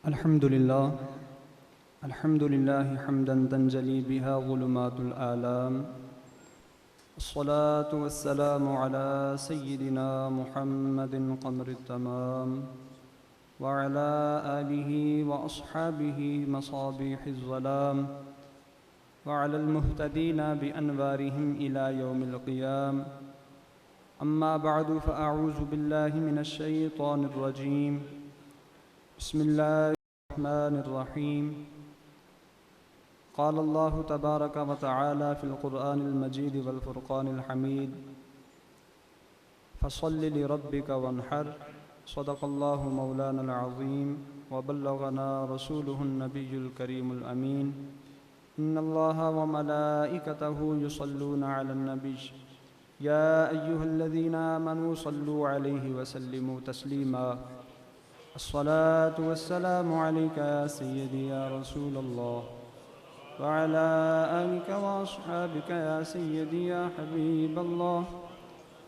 الحمد لله حمدا تنجلي بها ظلمات الآلام، الصلاة والسلام على سيدنا محمد قمر التمام وعلى آله وأصحابه مصابيح الظلام وعلى المهتدين بأنوارهم إلى يوم القيام. أما بعد فأعوذ بالله من الشيطان الرجيم. بسم الله الرحمن الرحيم. قال الله تبارك وتعالى في القرآن المجيد والفرقان الحميد: فصل لربك وانحر. صدق الله مولانا العظيم وبلغنا رسوله النبي الكريم الأمين. إن الله وملائكته يصلون على النبي يا أيها الذين آمنوا صلوا عليه وسلموا تسليما. الصلاة والسلام عليك يا سيدي يا رسول الله وعلى آلك وأصحابك يا سيدي يا حبيب الله.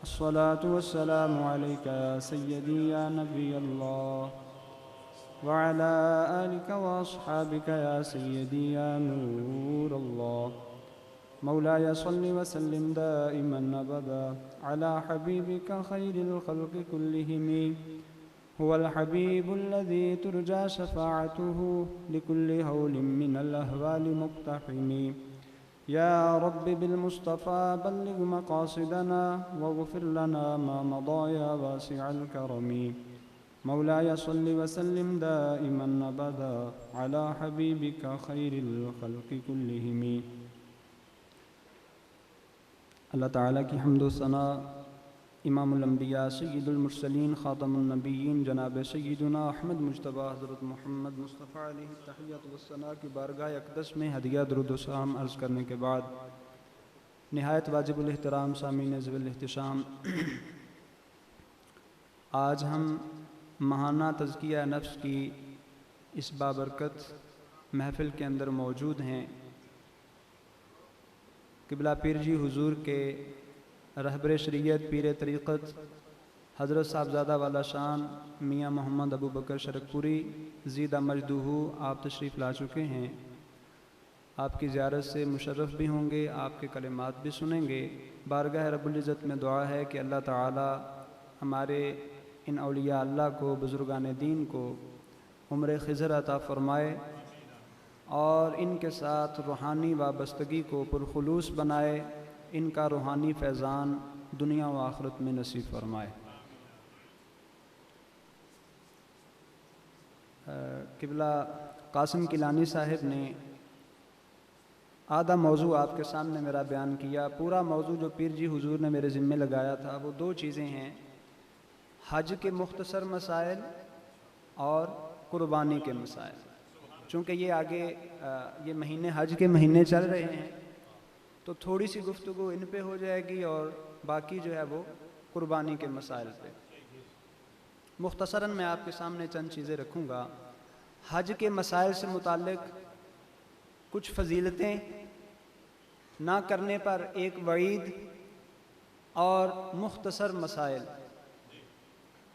الصلاة والسلام عليك يا سيدي يا نبي الله وعلى آلك وأصحابك يا سيدي يا نور الله. مولاي صل وسلم دائما أبدا على حبيبك خير الخلق كلهم. هو الحبيب الذي ترجى شفاعته لكل هول من الأهوال مقتحم. يا رب بالمصطفى بلغ مقاصدنا واغفر لنا ما مضى يا واسع الكرم. مولاي صل وسلم دائما أبدا على حبيبك خير الخلق كلهم. اللہ تعالیٰ کی حمد و ثنا امام الانبیاء سید المرسلین خاتم النبیین جناب سیدنا احمد مجتبی حضرت محمد مصطفیٰ علیہ التحیۃ والثناء کی بارگاہ اقدس میں ہدیہ درود و سلام عرض کرنے کے بعد نہایت واجب الاحترام سامعین ذوی الاحتشام، آج ہم ماہانہ تزکیہ نفس کی اس بابرکت محفل کے اندر موجود ہیں۔ قبلہ پیر جی حضور کے رہبر شریعت پیر طریقت حضرت صاحبزادہ والا شان میاں محمد ابو بکر شرکپوری زیدہ مجدہ آپ تشریف لا چکے ہیں۔ آپ کی زیارت سے مشرف بھی ہوں گے، آپ کے کلمات بھی سنیں گے۔ بارگاہ رب العزت میں دعا ہے کہ اللہ تعالی ہمارے ان اولیاء اللہ کو، بزرگان دین کو عمر خضر عطا فرمائے اور ان کے ساتھ روحانی وابستگی کو پرخلوص بنائے، ان کا روحانی فیضان دنیا و آخرت میں نصیب فرمائے۔ قبلہ قاسم کیلانی صاحب نے آدھا موضوع آپ کے سامنے میرا بیان کیا۔ پورا موضوع جو پیر جی حضور نے میرے ذمہ لگایا تھا وہ دو چیزیں ہیں: حج کے مختصر مسائل اور قربانی کے مسائل۔ چونکہ یہ آگے یہ مہینے حج کے مہینے چل رہے ہیں تو تھوڑی سی گفتگو ان پہ ہو جائے گی اور باقی جو ہے وہ قربانی کے مسائل پہ۔ مختصراً میں آپ کے سامنے چند چیزیں رکھوں گا۔ حج کے مسائل سے متعلق کچھ فضیلتیں، نہ کرنے پر ایک وعید اور مختصر مسائل۔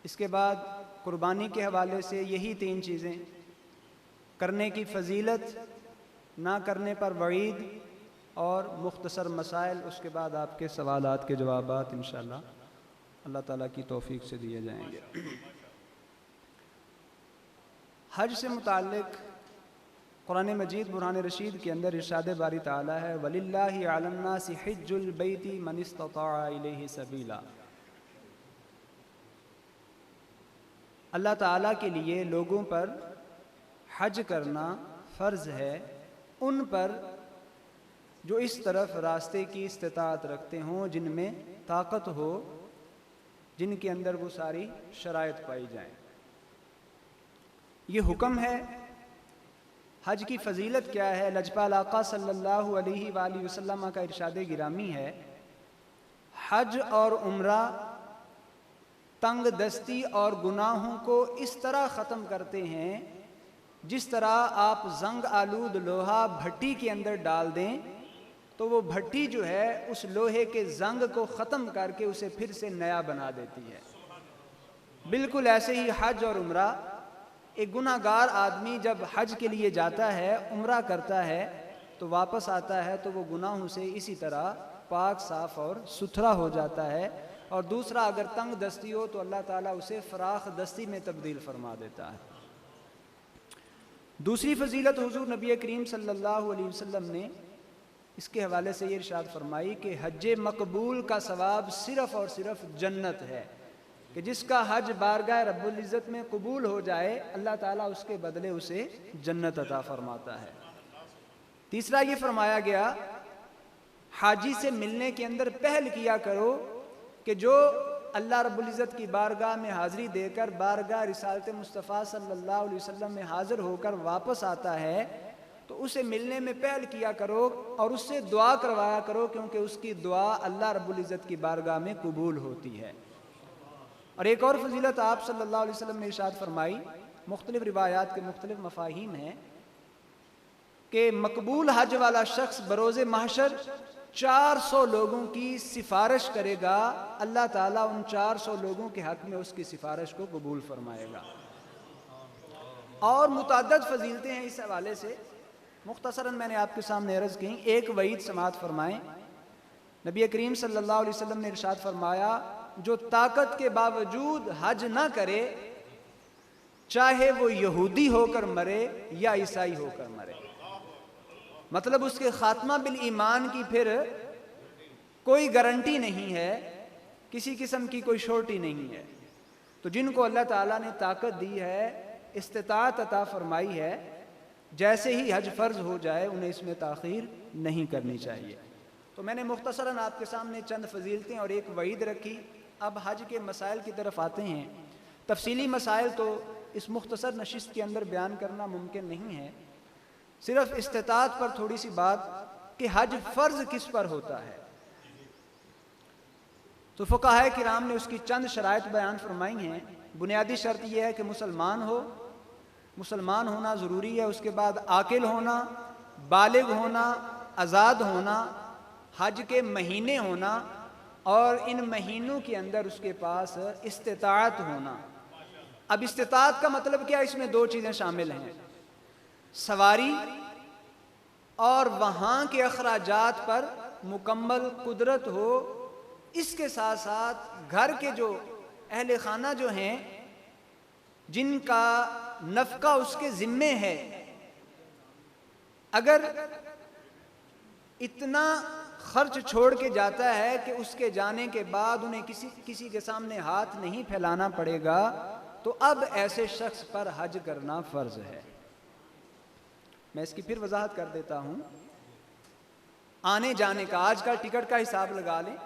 اس کے بعد قربانی کے حوالے سے یہی تین چیزیں: کرنے کی فضیلت، نہ کرنے پر وعید اور مختصر مسائل۔ اس کے بعد آپ کے سوالات کے جوابات انشاءاللہ اللہ تعالیٰ کی توفیق سے دیے جائیں گے۔ حج سے متعلق قرآن مجید برہان رشید کے اندر ارشاد باری تعالیٰ ہے: وَلِلَّهِ عَلَى النَّاسِ حِجُّ الْبَيْتِ مَنِ اسْتَطَاعَ إِلَيْهِ سَبِيلًا۔ اللہ تعالیٰ کے لیے لوگوں پر حج کرنا فرض ہے، ان پر جو اس طرف راستے کی استطاعت رکھتے ہوں، جن میں طاقت ہو، جن کے اندر وہ ساری شرائط پائی جائیں۔ یہ حکم ہے۔ حج کی فضیلت کیا ہے؟ لجپال آقا صلی اللہ علیہ وآلہ وسلم کا ارشاد گرامی ہے: حج اور عمرہ تنگ دستی اور گناہوں کو اس طرح ختم کرتے ہیں جس طرح آپ زنگ آلود لوہا بھٹی کے اندر ڈال دیں تو وہ بھٹی جو ہے اس لوہے کے زنگ کو ختم کر کے اسے پھر سے نیا بنا دیتی ہے۔ بالکل ایسے ہی حج اور عمرہ ایک گناہ گار آدمی جب حج کے لیے جاتا ہے، عمرہ کرتا ہے، تو واپس آتا ہے تو وہ گناہوں سے اسی طرح پاک صاف اور ستھرا ہو جاتا ہے. اور دوسرا، اگر تنگ دستی ہو تو اللہ تعالیٰ اسے فراخ دستی میں تبدیل فرما دیتا ہے. دوسری فضیلت حضور نبی کریم صلی اللہ علیہ وسلم نے اس کے حوالے سے یہ ارشاد فرمائی کہ حج مقبول کا ثواب صرف اور صرف جنت ہے، کہ جس کا حج بارگاہ رب العزت میں قبول ہو جائے اللہ تعالیٰ اس کے بدلے اسے جنت عطا فرماتا ہے. تیسرا یہ فرمایا گیا حاجی سے ملنے کے اندر پہل کیا کرو کہ جو اللہ رب العزت کی بارگاہ میں حاضری دے کر بارگاہ رسالت مصطفیٰ صلی اللہ علیہ وسلم میں حاضر ہو کر واپس آتا ہے تو اسے ملنے میں پہل کیا کرو اور اس سے دعا کروایا کرو، کیونکہ اس کی دعا اللہ رب العزت کی بارگاہ میں قبول ہوتی ہے. اور ایک اور فضیلت آپ صلی اللہ علیہ وسلم نے ارشاد فرمائی، مختلف روایات کے مختلف مفاہیم ہیں، کہ مقبول حج والا شخص بروز محشر 400 لوگوں کی سفارش کرے گا، اللہ تعالیٰ ان 400 لوگوں کے حق میں اس کی سفارش کو قبول فرمائے گا. اور متعدد فضیلتیں ہیں اس حوالے سے، مختصراً میں نے آپ کے سامنے عرض کی. ایک وعید سماعت فرمائیں. نبی کریم صلی اللہ علیہ وسلم نے ارشاد فرمایا جو طاقت کے باوجود حج نہ کرے، چاہے وہ یہودی ہو کر مرے یا عیسائی ہو کر مرے، مطلب اس کے خاتمہ بالایمان کی پھر کوئی گارنٹی نہیں ہے، کسی قسم کی کوئی شورٹی نہیں ہے. تو جن کو اللہ تعالیٰ نے طاقت دی ہے، استطاعت عطا فرمائی ہے، جیسے ہی حج فرض ہو جائے انہیں اس میں تاخیر نہیں کرنی چاہیے. تو میں نے مختصراً آپ کے سامنے چند فضیلتیں اور ایک وعید رکھی. اب حج کے مسائل کی طرف آتے ہیں. تفصیلی مسائل تو اس مختصر نشست کے اندر بیان کرنا ممکن نہیں ہے، صرف استطاعت پر تھوڑی سی بات کہ حج فرض کس پر ہوتا ہے. تو فقہائے کرام نے اس کی چند شرائط بیان فرمائی ہیں. بنیادی شرط یہ ہے کہ مسلمان ہو، مسلمان ہونا ضروری ہے. اس کے بعد عاقل ہونا، بالغ ہونا، آزاد ہونا، حج کے مہینے ہونا، اور ان مہینوں کے اندر اس کے پاس استطاعت ہونا. اب استطاعت کا مطلب کیا؟ اس میں دو چیزیں شامل ہیں، سواری اور وہاں کے اخراجات پر مکمل قدرت ہو. اس کے ساتھ ساتھ گھر کے جو اہل خانہ جو ہیں جن کا نفقہ اس کے ذمے ہے، اگر اتنا خرچ چھوڑ کے جاتا ہے کہ اس کے جانے کے بعد انہیں کسی کے سامنے ہاتھ نہیں پھیلانا پڑے گا، تو اب ایسے شخص پر حج کرنا فرض ہے. میں اس کی پھر وضاحت کر دیتا ہوں. آنے جانے کا، آج کل ٹکٹ کا حساب لگا لیں،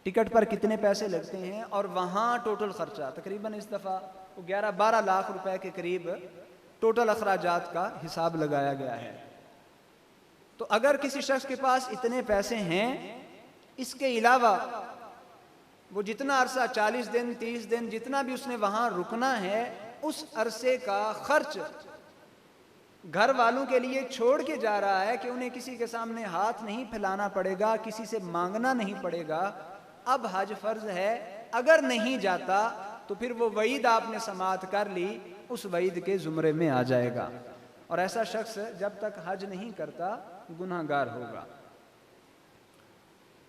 ٹکٹ پر کتنے پیسے لگتے ہیں، اور وہاں ٹوٹل خرچہ تقریباً اس دفعہ 11-12 لاکھ روپے کے قریب ٹوٹل اخراجات کا حساب لگایا گیا ہے. تو اگر کسی شخص کے پاس اتنے پیسے ہیں، اس کے علاوہ وہ جتنا عرصہ 40 دن 30 دن جتنا بھی اس نے وہاں رکنا ہے، اس عرصے کا خرچ گھر والوں کے لیے چھوڑ کے جا رہا ہے کہ انہیں کسی کے سامنے ہاتھ نہیں پھیلانا پڑے گا، کسی سے مانگنا نہیں پڑے گا. اب حج فرض ہے. اگر نہیں جاتا تو پھر وہ وعید آپ نے سماعت کر لی، اس وعید کے زمرے میں آ جائے گا. اور ایسا شخص جب تک حج نہیں کرتا گناہ گار ہوگا.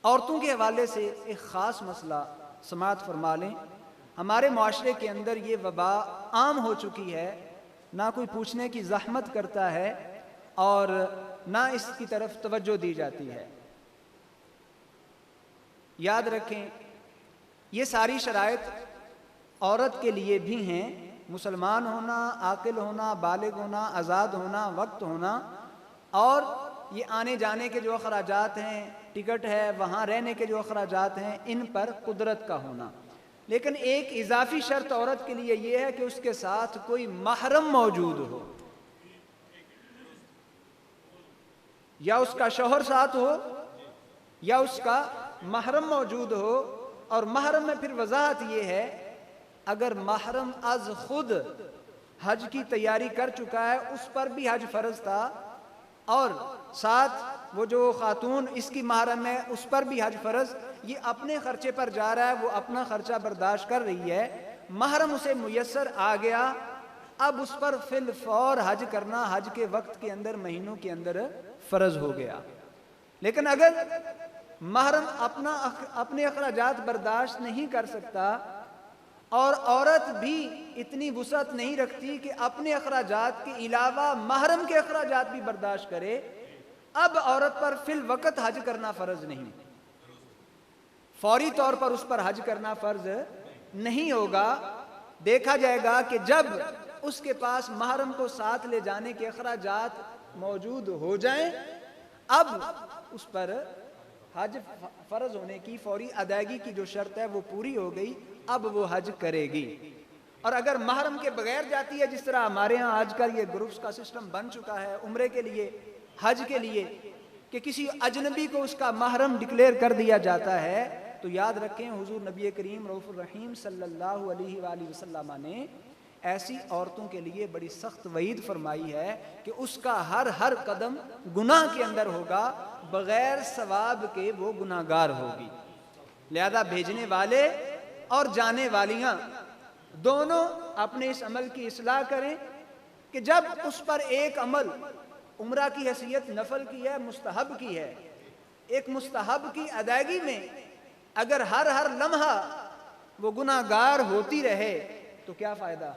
عورتوں کے حوالے سے ایک خاص مسئلہ سماعت فرما لیں. ہمارے معاشرے کے اندر یہ وبا عام ہو چکی ہے، نہ کوئی پوچھنے کی زحمت کرتا ہے اور نہ اس کی طرف توجہ دی جاتی ہے. یاد رکھیں یہ ساری شرائط عورت کے لیے بھی ہیں، مسلمان ہونا، عاقل ہونا، بالغ ہونا، آزاد ہونا، وقت ہونا، اور یہ آنے جانے کے جو اخراجات ہیں، ٹکٹ ہے، وہاں رہنے کے جو اخراجات ہیں، ان پر قدرت کا ہونا. لیکن ایک اضافی شرط عورت کے لیے یہ ہے کہ اس کے ساتھ کوئی محرم موجود ہو، یا اس کا شوہر ساتھ ہو یا اس کا محرم موجود ہو. اور محرم میں پھر وضاحت یہ ہے، اگر محرم از خود حج کی تیاری کر چکا ہے، اس پر بھی حج فرض تھا، اور ساتھ وہ جو خاتون اس کی محرم ہے اس پر بھی حج فرض، یہ اپنے خرچے پر جا رہا ہے، وہ اپنا خرچہ برداشت کر رہی ہے، محرم اسے میسر آ گیا، اب اس پر فی الفور حج کرنا حج کے وقت کے اندر مہینوں کے اندر فرض ہو گیا. لیکن اگر محرم اپنے اخراجات برداشت نہیں کر سکتا اور عورت بھی اتنی وسعت نہیں رکھتی کہ اپنے اخراجات کے علاوہ محرم کے اخراجات بھی برداشت کرے، اب عورت پر فی الوقت حج کرنا فرض نہیں، فوری طور پر اس پر حج کرنا فرض نہیں ہوگا. دیکھا جائے گا کہ جب اس کے پاس محرم کو ساتھ لے جانے کے اخراجات موجود ہو جائیں، اب اس پر حج فرض ہونے کی فوری ادائیگی کی جو شرط ہے وہ پوری ہو گئی، اب وہ حج کرے گی. اور اگر محرم کے بغیر جاتی ہے، جس طرح ہمارے ہاں آج کل یہ گروپس کا سسٹم بن چکا ہے عمرے کے لیے، حج کے لیے، کہ کسی اجنبی کو اس کا محرم ڈکلیئر کر دیا جاتا ہے، تو یاد رکھیں حضور نبی کریم رؤوف الرحیم صلی اللہ علیہ وآلہ وسلم نے ایسی عورتوں کے لیے بڑی سخت وعید فرمائی ہے کہ اس کا ہر قدم گناہ کے اندر ہوگا، بغیر ثواب کے وہ گناہگار ہوگی. لہذا بھیجنے والے اور جانے والیاں دونوں اپنے اس عمل کی اصلاح کریں کہ جب اس پر ایک عمل عمرہ کی حیثیت نفل کی ہے، مستحب کی ہے، ایک مستحب کی ادائیگی میں اگر ہر لمحہ وہ گناہگار ہوتی رہے تو کیا فائدہ.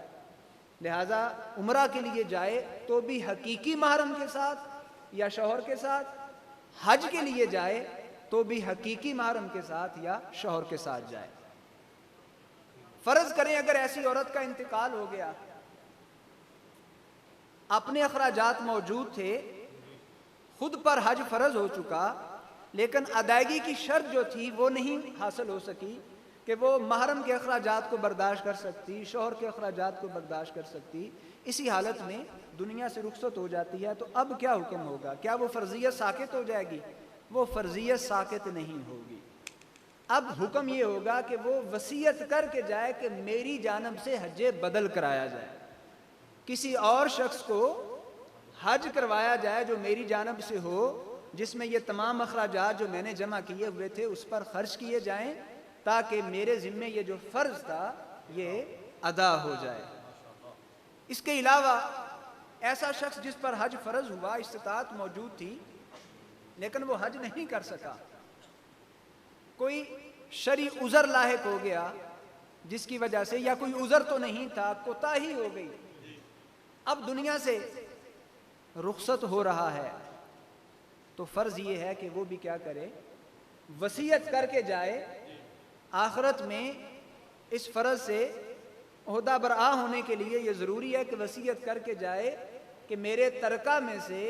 لہذا عمرہ کے لیے جائے تو بھی حقیقی محرم کے ساتھ یا شوہر کے ساتھ، حج کے لیے جائے تو بھی حقیقی محرم کے ساتھ یا شوہر کے ساتھ جائے. فرض کریں اگر ایسی عورت کا انتقال ہو گیا، اپنے اخراجات موجود تھے، خود پر حج فرض ہو چکا، لیکن ادائیگی کی شرط جو تھی وہ نہیں حاصل ہو سکی کہ وہ محرم کے اخراجات کو برداشت کر سکتی، شوہر کے اخراجات کو برداشت کر سکتی، اسی حالت میں دنیا سے رخصت ہو جاتی ہے. تو اب کیا حکم ہوگا؟ کیا وہ فرضیت ساقط ہو جائے گی؟ وہ فرضیت ساقط نہیں ہوگی. اب حکم یہ ہوگا کہ وہ وصیت کر کے جائے کہ میری جانب سے حج بدل کرایا جائے، کسی اور شخص کو حج کروایا جائے جو میری جانب سے ہو، جس میں یہ تمام اخراجات جو میں نے جمع کیے ہوئے تھے اس پر خرچ کیے جائیں، تاکہ میرے ذمے یہ جو فرض تھا یہ ادا ہو جائے. اس کے علاوہ ایسا شخص جس پر حج فرض ہوا، استطاعت موجود تھی لیکن وہ حج نہیں کر سکا، کوئی شرعی عذر لاحق ہو گیا جس کی وجہ سے، یا کوئی عذر تو نہیں تھا، کوتاہی ہو گئی، اب دنیا سے رخصت ہو رہا ہے، تو فرض یہ ہے کہ وہ بھی کیا کرے؟ وصیت کر کے جائے. آخرت میں اس فرض سے عہدہ برآ ہونے کے لیے یہ ضروری ہے کہ وصیت کر کے جائے کہ میرے ترکہ میں سے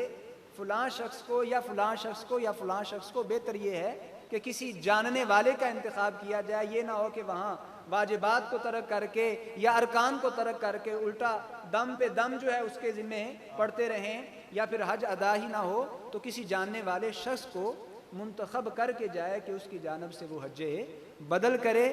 فلاں شخص کو یا فلاں شخص کو یا فلاں شخص کو، بہتر یہ ہے کہ کسی جاننے والے کا انتخاب کیا جائے. یہ نہ ہو کہ وہاں واجبات کو ترک کر کے یا ارکان کو ترک کر کے الٹا دم پہ دم جو ہے اس کے ذمے پڑتے رہیں، یا پھر حج ادا ہی نہ ہو. تو کسی جاننے والے شخص کو منتخب کر کے جائے کہ اس کی جانب سے وہ حج بدل کرے.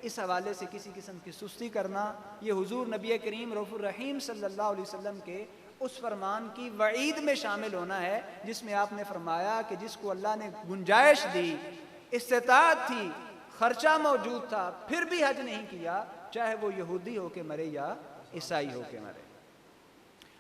اس حوالے سے کسی قسم کی سستی کرنا یہ حضور نبی کریم رؤوف الرحیم صلی اللہ علیہ وسلم کے اس فرمان کی وعید میں شامل ہونا ہے جس میں آپ نے فرمایا کہ جس کو اللہ نے گنجائش دی، استطاعت تھی، خرچہ موجود تھا، پھر بھی حج نہیں کیا، چاہے وہ یہودی ہو کے مرے یا عیسائی ہو کے مرے.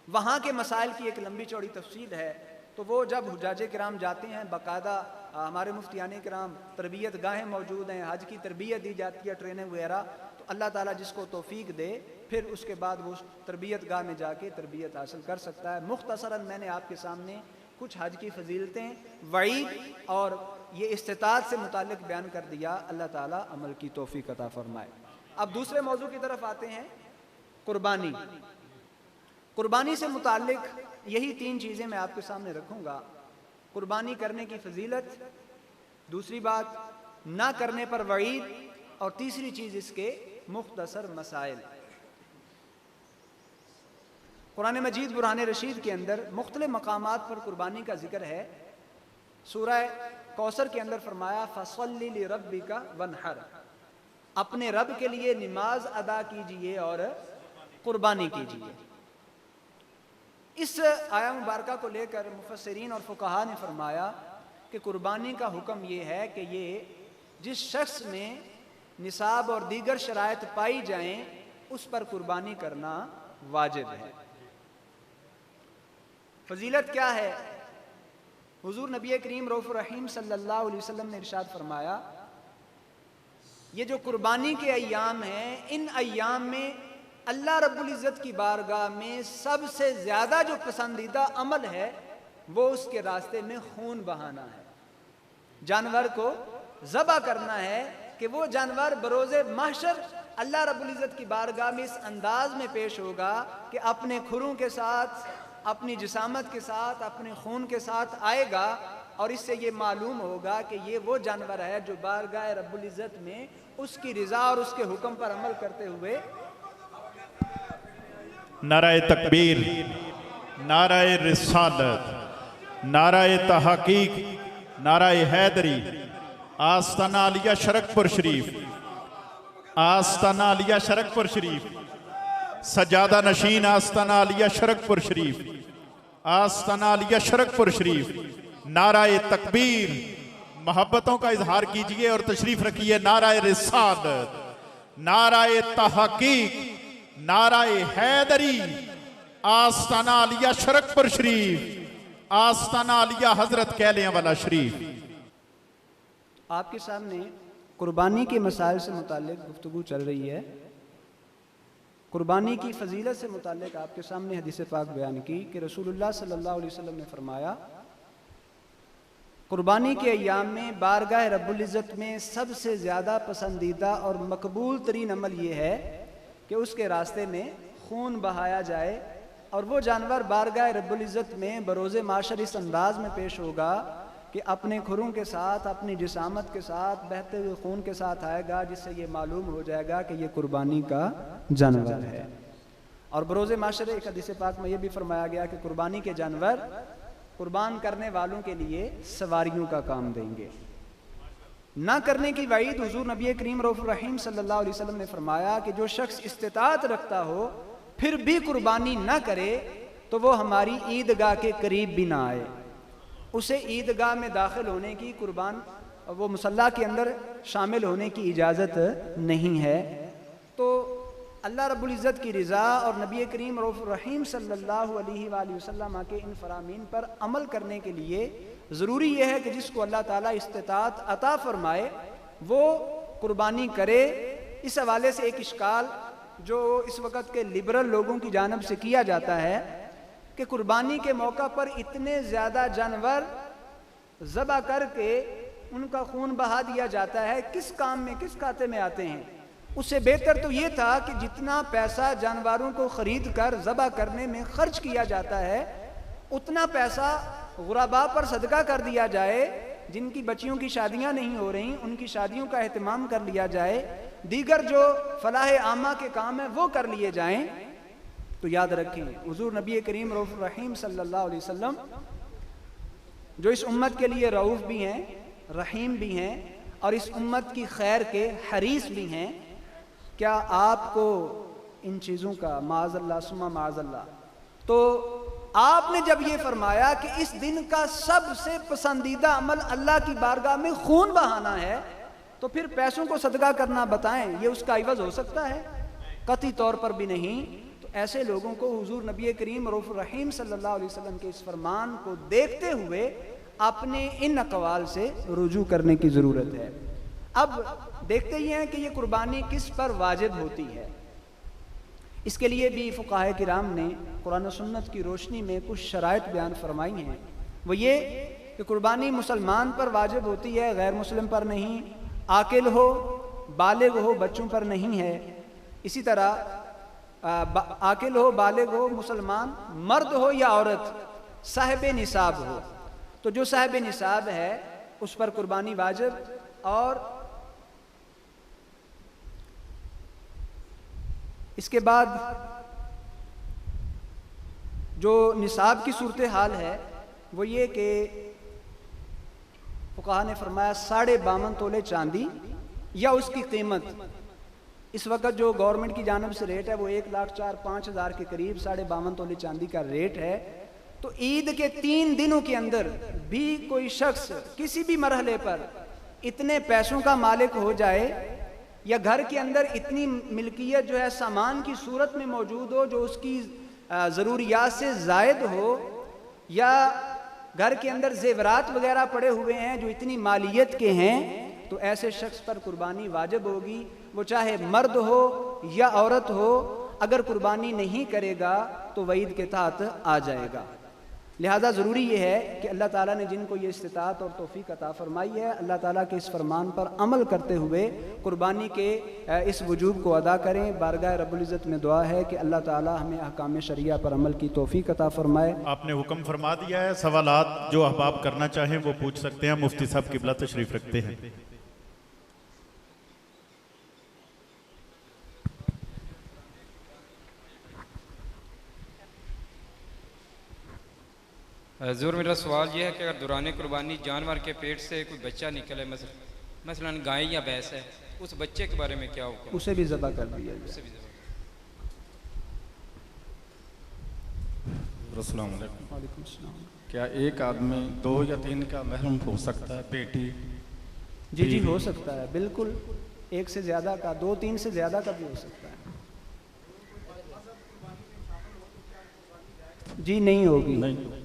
وہاں کے مسائل کی ایک لمبی چوڑی تفصیل ہے، تو وہ جب حجاج کرام جاتے ہیں، باقاعدہ ہمارے مفتیان کرام تربیت گاہیں موجود ہیں، حج کی تربیت دی جاتی ہے، ٹریننگ وغیرہ. تو اللہ تعالیٰ جس کو توفیق دے پھر اس کے بعد وہ تربیت گاہ میں جا کے تربیت حاصل کر سکتا ہے. مختصراً میں نے آپ کے سامنے کچھ حج کی فضیلتیں، وعید اور یہ استطاعت سے متعلق بیان کر دیا. اللہ تعالیٰ عمل کی توفیق عطا فرمائے. اب دوسرے موضوع کی طرف آتے ہیں، قربانی. قربانی سے متعلق یہی 3 چیزیں میں آپ کے سامنے رکھوں گا. قربانی کرنے کی فضیلت، دوسری بات نہ کرنے پر وعید، اور تیسری چیز اس کے مختصر مسائل. قرآن مجید برہان رشید کے اندر مختلف مقامات پر قربانی کا ذکر ہے. سورہ کوثر کے اندر فرمایا فَصَلِّ لِرَبِّكَ وَانْحَرْ، اپنے رب کے لیے نماز ادا کیجئے اور قربانی کیجئے. اس آیہ مبارکہ کو لے کر مفسرین اور فقہاء نے فرمایا کہ قربانی کا حکم یہ ہے کہ یہ جس شخص میں نصاب اور دیگر شرائط پائی جائیں اس پر قربانی کرنا واجب ہے۔ فضیلت کیا ہے؟ حضور نبی کریم رؤوف الرحیم صلی اللہ علیہ وسلم نے ارشاد فرمایا، یہ جو قربانی کے ایام ہیں، ان ایام میں اللہ رب العزت کی بارگاہ میں سب سے زیادہ جو پسندیدہ عمل ہے وہ اس کے راستے میں خون بہانا ہے، جانور کو ذبح کرنا ہے کہ وہ جانور بروز محشر اللہ رب العزت کی بارگاہ میں اس انداز میں پیش ہوگا کہ اپنے کھروں کے ساتھ، اپنی جسامت کے ساتھ، اپنے خون کے ساتھ آئے گا، اور اس سے یہ معلوم ہوگا کہ یہ وہ جانور ہے جو بارگاہ رب العزت میں اس کی رضا اور اس کے حکم پر عمل کرتے ہوئے۔ نعرہ تکبیر، نعرہ رسالت، نعرہ تحقیق، نعرہ حیدری، آستانہ علیہ شرکپور شریف، آستانہ علیہ شرکپور شریف، سجادہ نشین آستانہ علیہ شرکپور شریف، آستانہ علیہ شرکپور شریف، نعرہ تکبیر، محبتوں کا اظہار کیجئے اور تشریف رکھیے۔ نعرہ رسالت، نعرہ تحقیق، نعرہ حیدری، آستانہ علیہ شرکپور شریف، آستانہ علیہ حضرت کیلیاں والا شریف۔ آپ کے سامنے قربانی کے مسائل سے متعلق گفتگو چل رہی ہے۔ قربانی کی فضیلت سے متعلق آپ کے سامنے حدیث پاک بیان کی کہ رسول اللہ صلی اللہ علیہ وسلم نے فرمایا، قربانی کے ایام میں بارگاہ رب العزت میں سب سے زیادہ پسندیدہ اور مقبول ترین عمل یہ ہے کہ اس کے راستے میں خون بہایا جائے، اور وہ جانور بارگاہ رب العزت میں بروز معاشر اس انداز میں پیش ہوگا کہ اپنے کھروں کے ساتھ، اپنی جسامت کے ساتھ، بہتے ہوئے خون کے ساتھ آئے گا، جس سے یہ معلوم ہو جائے گا کہ یہ قربانی کا جانور ہے۔ اور بروز معاشر ایک حدیث پاک میں یہ بھی فرمایا گیا کہ قربانی کے جانور قربان کرنے والوں کے لیے سواریوں کا کام دیں گے۔ نہ کرنے کی وعید حضور نبی کریم رؤوف الرحیم صلی اللہ علیہ وسلم نے فرمایا کہ جو شخص استطاعت رکھتا ہو پھر بھی قربانی نہ کرے تو وہ ہماری عیدگاہ کے قریب بھی نہ آئے، اسے عیدگاہ میں داخل ہونے کی، وہ مصلی کے اندر شامل ہونے کی اجازت نہیں ہے۔ تو اللہ رب العزت کی رضا اور نبی کریم رؤوف الرحیم صلی اللہ علیہ وآلہ وسلم کے ان فرامین پر عمل کرنے کے لیے ضروری یہ ہے کہ جس کو اللہ تعالیٰ استطاعت عطا فرمائے وہ قربانی کرے۔ اس حوالے سے ایک اشکال جو اس وقت کے لبرل لوگوں کی جانب سے کیا جاتا ہے کہ قربانی کے موقع پر اتنے زیادہ جانور ذبح کر کے ان کا خون بہا دیا جاتا ہے، کس کام میں، کس کھاتے میں آتے ہیں؟ اس سے بہتر تو یہ تھا کہ جتنا پیسہ جانوروں کو خرید کر ذبح کرنے میں خرچ کیا جاتا ہے اتنا پیسہ غرباء پر صدقہ کر دیا جائے، جن کی بچیوں کی شادیاں نہیں ہو رہی ان کی شادیوں کا اہتمام کر لیا جائے، دیگر جو فلاح عامہ کے کام ہیں وہ کر لیے جائیں۔ تو یاد رکھیں حضور نبی کریم رؤوف الرحیم صلی اللہ علیہ وسلم جو اس امت کے لیے رؤوف بھی ہیں، رحیم بھی ہیں، اور اس امت کی خیر کے حریص بھی ہیں، کیا آپ کو ان چیزوں کا معاذ اللہ ثم معاذ اللہ، تو آپ نے جب یہ فرمایا کہ اس دن کا سب سے پسندیدہ عمل اللہ کی بارگاہ میں خون بہانا ہے، تو پھر پیسوں کو صدقہ کرنا بتائیں یہ اس کا عوض ہو سکتا ہے؟ قطعی طور پر بھی نہیں۔ تو ایسے لوگوں کو حضور نبی کریم رؤوف الرحیم صلی اللہ علیہ وسلم کے اس فرمان کو دیکھتے ہوئے اپنے ان اقوال سے رجوع کرنے کی ضرورت ہے۔ اب دیکھتے ہی ہیں کہ یہ قربانی کس پر واجب ہوتی ہے۔ اس کے لیے بھی فقہاء کرام نے قرآن و سنت کی روشنی میں کچھ شرائط بیان فرمائی ہیں۔ وہ یہ کہ قربانی مسلمان پر واجب ہوتی ہے، غیر مسلم پر نہیں، عاقل ہو، بالغ ہو، بچوں پر نہیں ہے۔ اسی طرح عاقل ہو، بالغ ہو، مسلمان مرد ہو یا عورت، صاحب نصاب ہو۔ تو جو صاحب نصاب ہے اس پر قربانی واجب، اور اس کے بعد جو نصاب کی صورتحال ہے وہ یہ کہ فقہاء نے فرمایا 52.5 تولے چاندی یا اس کی قیمت، اس وقت جو گورنمنٹ کی جانب سے ریٹ ہے وہ 1,04,05,000 کے قریب 52.5 تولے چاندی کا ریٹ ہے۔ تو عید کے 3 دنوں کے اندر بھی کوئی شخص کسی بھی مرحلے پر اتنے پیسوں کا مالک ہو جائے یا گھر کے اندر اتنی ملکیت جو ہے سامان کی صورت میں موجود ہو جو اس کی ضروریات سے زائد ہو، یا گھر کے اندر زیورات وغیرہ پڑے ہوئے ہیں جو اتنی مالیت کے ہیں، تو ایسے شخص پر قربانی واجب ہوگی، وہ چاہے مرد ہو یا عورت ہو، اگر قربانی نہیں کرے گا تو وعید کے تحت آ جائے گا۔ لہٰذا ضروری یہ ہے کہ اللہ تعالیٰ نے جن کو یہ استطاعت اور توفیق عطا فرمائی ہے، اللہ تعالیٰ کے اس فرمان پر عمل کرتے ہوئے قربانی کے اس وجوب کو ادا کریں۔ بارگاہ رب العزت میں دعا ہے کہ اللہ تعالیٰ ہمیں احکام شریعہ پر عمل کی توفیق عطا فرمائے۔ آپ نے حکم فرما دیا ہے، سوالات جو احباب کرنا چاہیں وہ پوچھ سکتے ہیں۔ مفتی صاحب قبلہ تشریف رکھتے ہیں۔ حضور میرا سوال یہ ہے کہ اگر دوران قربانی جانور کے پیٹ سے کوئی بچہ نکلے، مثلا گائے یا بھینس ہے، اس بچے کے بارے میں کیا حکم؟ اسے بھی ذبح کر دیا جائے۔ اسے بھی ذبح۔ السلام علیکم۔ وعلیکم السلام۔ کیا ایک آدمی 2 یا 3 کا محرم ہو سکتا ہے؟ بیٹی؟ جی ہو سکتا ہے، بالکل، 1 سے زیادہ کا، 2 3 سے زیادہ کا بھی ہو سکتا ہے۔ جی نہیں ہوگی۔ نہیں۔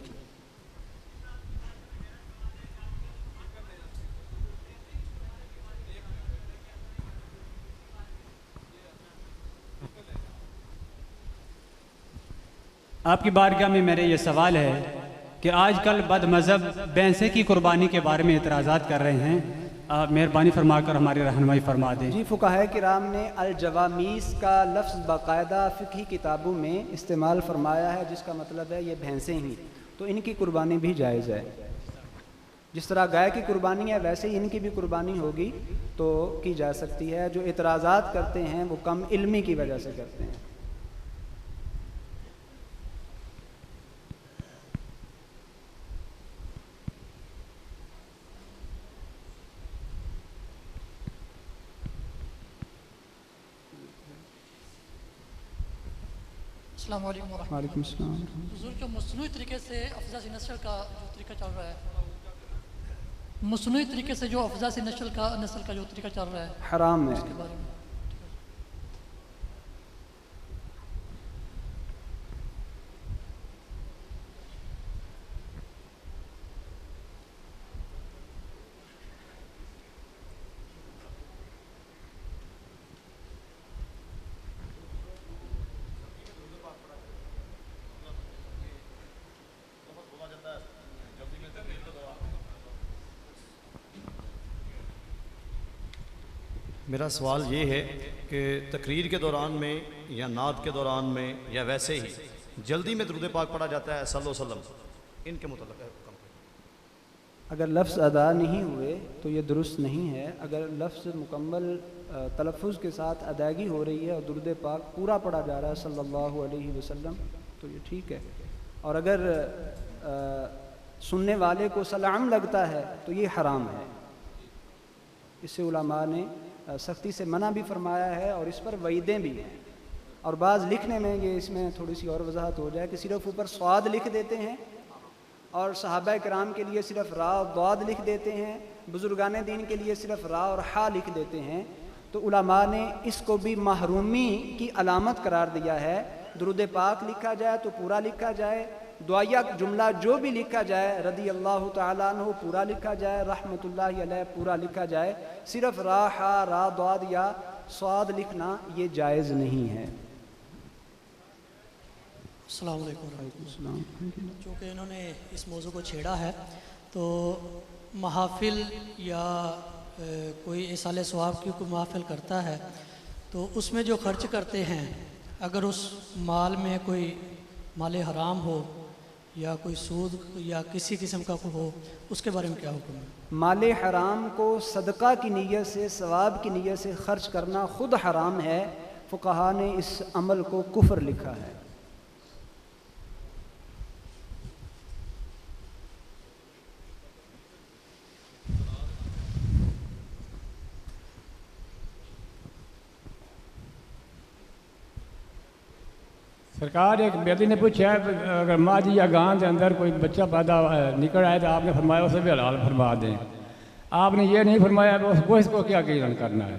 آپ کی بارگاہ میں میرے یہ سوال ہے کہ آج کل بد مذہب بھینسے کی قربانی کے بارے میں اعتراضات کر رہے ہیں، آپ مہربانی فرما کر ہماری رہنمائی فرما دیں۔ جی فقہائے کرام نے الجوامیس کا لفظ باقاعدہ فقہی کتابوں میں استعمال فرمایا ہے، جس کا مطلب ہے یہ بھینسیں ہی، تو ان کی قربانی بھی جائز ہے۔ جس طرح گائے کی قربانی ہے ویسے ہی ان کی بھی قربانی ہوگی تو کی جا سکتی ہے۔ جو اعتراضات کرتے ہیں وہ کم علمی کی وجہ سے کرتے ہیں۔ السلام علیکم ورحمۃ اللہ۔ وعلیکم السلام۔ حضور جو مصنوعی طریقے سے افزا سی نسل کا جو طریقہ چل رہا ہے، مصنوعی طریقے سے جو افزا سی نسل کا جو طریقہ چل رہا ہے، حرام ہے۔ اس کے بارے میں میرا سوال یہ ہے کہ تقریر کے دوران میں یا نعت کے دوران میں یا ویسے ہی جلدی میں درود پاک پڑھا جاتا ہے صلی اللہ علیہ وسلم، ان کے متعلق ہے حکم؟ اگر لفظ ادا نہیں ہوئے تو یہ درست نہیں ہے۔ اگر لفظ مکمل تلفظ کے ساتھ ادائیگی ہو رہی ہے اور درود پاک پورا پڑھا جا رہا ہے صلی اللہ علیہ وسلم تو یہ ٹھیک ہے، اور اگر سننے والے کو سلام لگتا ہے تو یہ حرام ہے۔ اس سے علماء نے سختی سے منع بھی فرمایا ہے اور اس پر وعیدیں بھی ہیں، اور بعض لکھنے میں یہ اس میں تھوڑی سی اور وضاحت ہو جائے کہ صرف اوپر صاد لکھ دیتے ہیں اور صحابہ کرام کے لیے صرف را اور ضاد لکھ دیتے ہیں، بزرگان دین کے لیے صرف را اور حا لکھ دیتے ہیں، تو علماء نے اس کو بھی محرومی کی علامت قرار دیا ہے۔ درود پاک لکھا جائے تو پورا لکھا جائے، دعائیہ جملہ جو بھی لکھا جائے، رضی اللہ تعالیٰ عنہ پورا لکھا جائے، رحمت اللہ علیہ پورا لکھا جائے، صرف را حا را ضاد یا صاد لکھنا یہ جائز نہیں ہے۔ السلام علیکم۔ چونکہ انہوں نے اس موضوع کو چھیڑا ہے تو محافل یا کوئی ایصال ثواب کی کوئی محافل کرتا ہے تو اس میں جو خرچ کرتے ہیں، اگر اس مال میں کوئی مال حرام ہو یا کوئی سود یا کسی قسم کا ہو، اس کے بارے میں کیا حکم ہے؟ مال حرام کو صدقہ کی نیت سے، ثواب کی نیت سے خرچ کرنا خود حرام ہے۔ فقہا نے اس عمل کو کفر لکھا ہے۔ سرکار ایک بیٹی نے پوچھا اگر ماجی یا گاں کے اندر کوئی بچہ پیدا نکل آئے تو آپ نے فرمایا اسے بھی حلال فرما دیں، آپ نے یہ نہیں فرمایا اس کو کیا کرنا ہے؟